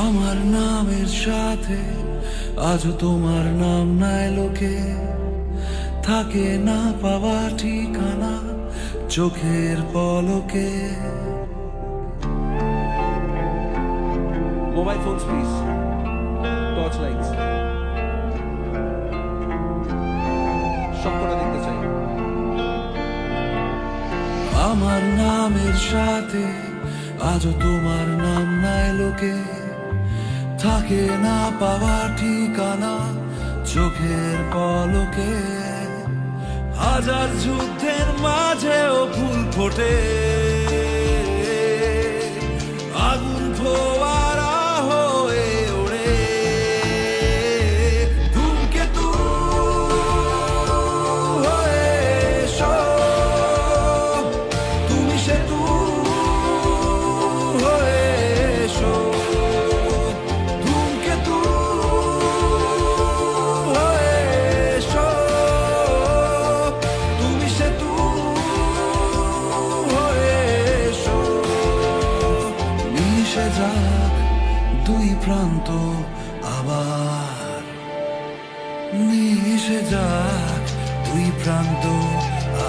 আমার নামের সাথে আজও তোমার নাম নাই লোকে, থাকে না পাওয়া ঠিকানা চোখের পলকে। Mobile phones, please. Torch lights. শখ করে দেখতে চাই। আমার নামের সাথে আজও তোমার নাম নাই লোকে, থাকে না পাওয়া ঠিকানা চোখের পলকে। হাজার যুদ্ধের মাঝেও ফুল ফোটে, আগুন ফোয়ারা হয়ে ওড়ে। ধূমকেতু হয়ে এসো, তুমি সেতু হয়ে এসো। ধূমকেতু হয়ে এসো, তুমি সেতু হয়ে এসো। মিশে যাক দুই প্রান্ত আবার, মিশে যাক দুই প্রান্ত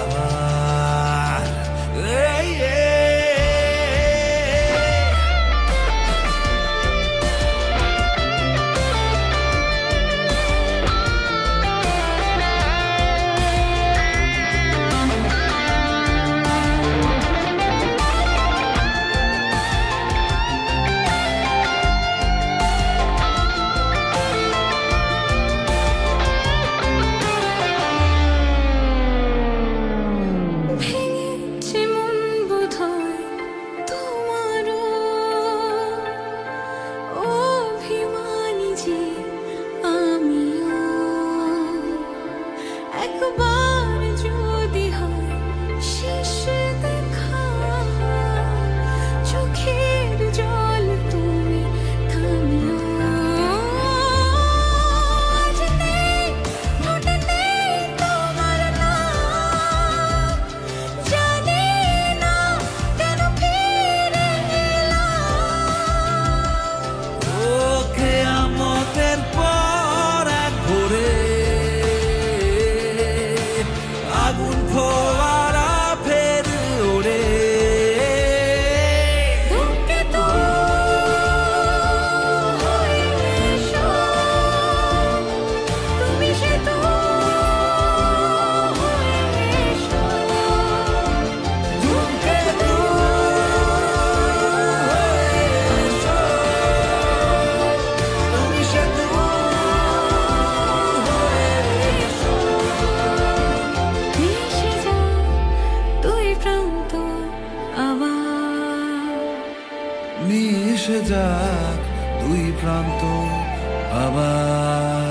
আবার। এই মিশে যাক দুই প্রান্ত আবার।